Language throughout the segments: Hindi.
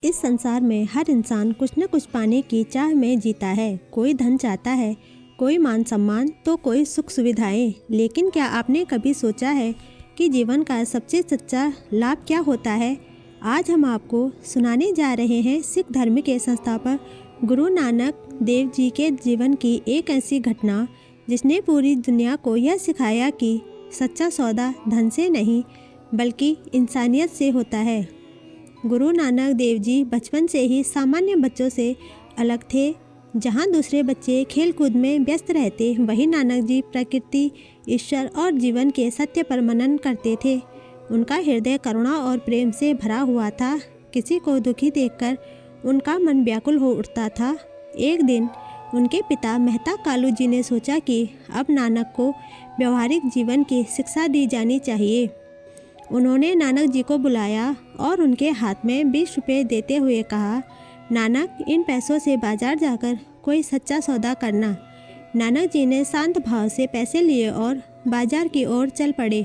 इस संसार में हर इंसान कुछ न कुछ पाने की चाह में जीता है। कोई धन चाहता है, कोई मान सम्मान, तो कोई सुख सुविधाएं। लेकिन क्या आपने कभी सोचा है कि जीवन का सबसे सच्चा लाभ क्या होता है? आज हम आपको सुनाने जा रहे हैं सिख धर्म के संस्थापक गुरु नानक देव जी के जीवन की एक ऐसी घटना जिसने पूरी दुनिया को यह सिखाया कि सच्चा सौदा धन से नहीं बल्कि इंसानियत से होता है। गुरु नानक देव जी बचपन से ही सामान्य बच्चों से अलग थे। जहाँ दूसरे बच्चे खेल कूद में व्यस्त रहते, वहीं नानक जी प्रकृति, ईश्वर और जीवन के सत्य पर मनन करते थे। उनका हृदय करुणा और प्रेम से भरा हुआ था। किसी को दुखी देखकर उनका मन व्याकुल हो उठता था। एक दिन उनके पिता मेहता कालू जी ने सोचा कि अब नानक को व्यवहारिक जीवन की शिक्षा दी जानी चाहिए। उन्होंने नानक जी को बुलाया और उनके हाथ में 20 रुपये देते हुए कहा, नानक, इन पैसों से बाजार जाकर कोई सच्चा सौदा करना। नानक जी ने शांत भाव से पैसे लिए और बाजार की ओर चल पड़े।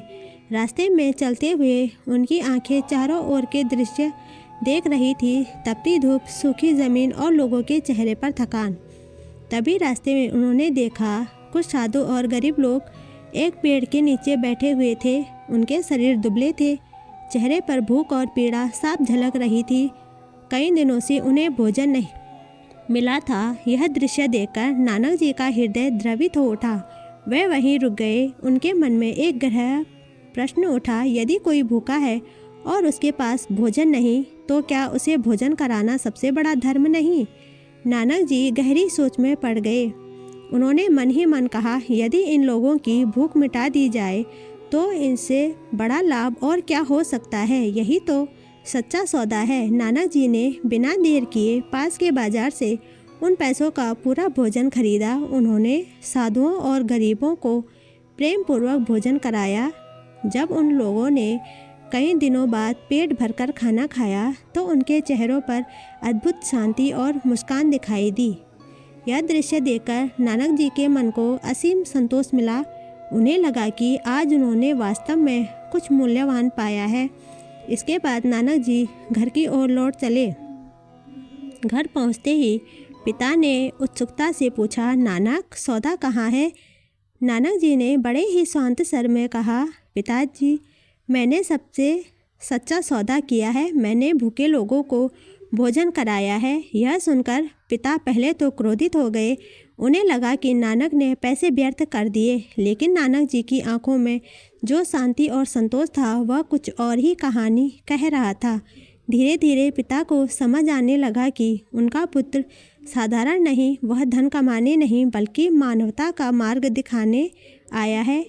रास्ते में चलते हुए उनकी आंखें चारों ओर के दृश्य देख रही थी। तपती धूप, सूखी ज़मीन और लोगों के चेहरे पर थकान। तभी रास्ते में उन्होंने देखा कुछ साधु और गरीब लोग एक पेड़ के नीचे बैठे हुए थे। उनके शरीर दुबले थे, चेहरे पर भूख और पीड़ा साफ झलक रही थी। कई दिनों से उन्हें भोजन नहीं मिला था। यह दृश्य देखकर नानक जी का हृदय द्रवित हो उठा। वे वहीं रुक गए। उनके मन में एक गहरा प्रश्न उठा, यदि कोई भूखा है और उसके पास भोजन नहीं, तो क्या उसे भोजन कराना सबसे बड़ा धर्म नहीं? नानक जी गहरी सोच में पड़ गए। उन्होंने मन ही मन कहा, यदि इन लोगों की भूख मिटा दी जाए तो इनसे बड़ा लाभ और क्या हो सकता है? यही तो सच्चा सौदा है। नानक जी ने बिना देर किए पास के बाजार से उन पैसों का पूरा भोजन खरीदा। उन्होंने साधुओं और गरीबों को प्रेम पूर्वक भोजन कराया। जब उन लोगों ने कई दिनों बाद पेट भरकर खाना खाया तो उनके चेहरों पर अद्भुत शांति और मुस्कान दिखाई दी। यह दृश्य देखकर नानक जी के मन को असीम संतोष मिला। उन्हें लगा कि आज उन्होंने वास्तव में कुछ मूल्यवान पाया है। इसके बाद नानक जी घर की ओर लौट चले। घर पहुंचते ही पिता ने उत्सुकता से पूछा, नानक, सौदा कहाँ है? नानक जी ने बड़े ही शांत स्वर में कहा, पिताजी, मैंने सबसे सच्चा सौदा किया है। मैंने भूखे लोगों को भोजन कराया है। यह सुनकर पिता पहले तो क्रोधित हो गए। उन्हें लगा कि नानक ने पैसे व्यर्थ कर दिए, लेकिन नानक जी की आंखों में जो शांति और संतोष था वह कुछ और ही कहानी कह रहा था। धीरे धीरे पिता को समझ आने लगा कि उनका पुत्र साधारण नहीं, वह धन कमाने नहीं बल्कि मानवता का मार्ग दिखाने आया है।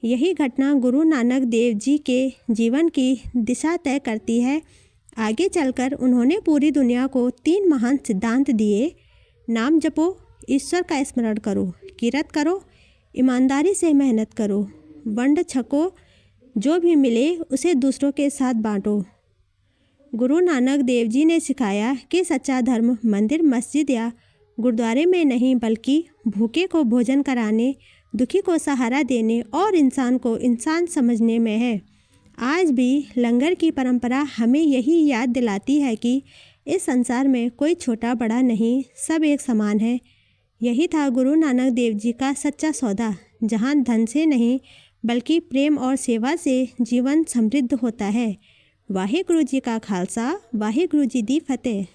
यही घटना गुरु नानक देव जी के जीवन की दिशा तय करती है। आगे चलकर उन्होंने पूरी दुनिया को 3 महान सिद्धांत दिए। नाम जपो, ईश्वर का स्मरण करो, किरत करो, ईमानदारी से मेहनत करो, वंड छको, जो भी मिले उसे दूसरों के साथ बांटो। गुरु नानक देव जी ने सिखाया कि सच्चा धर्म मंदिर, मस्जिद या गुरुद्वारे में नहीं बल्कि भूखे को भोजन कराने, दुखी को सहारा देने और इंसान को इंसान समझने में है। आज भी लंगर की परंपरा हमें यही याद दिलाती है कि इस संसार में कोई छोटा बड़ा नहीं, सब एक समान है। यही था गुरु नानक देव जी का सच्चा सौदा, जहाँ धन से नहीं बल्कि प्रेम और सेवा से जीवन समृद्ध होता है। वाहिगुरु जी का खालसा, वाहिगुरु जी दी फतेह।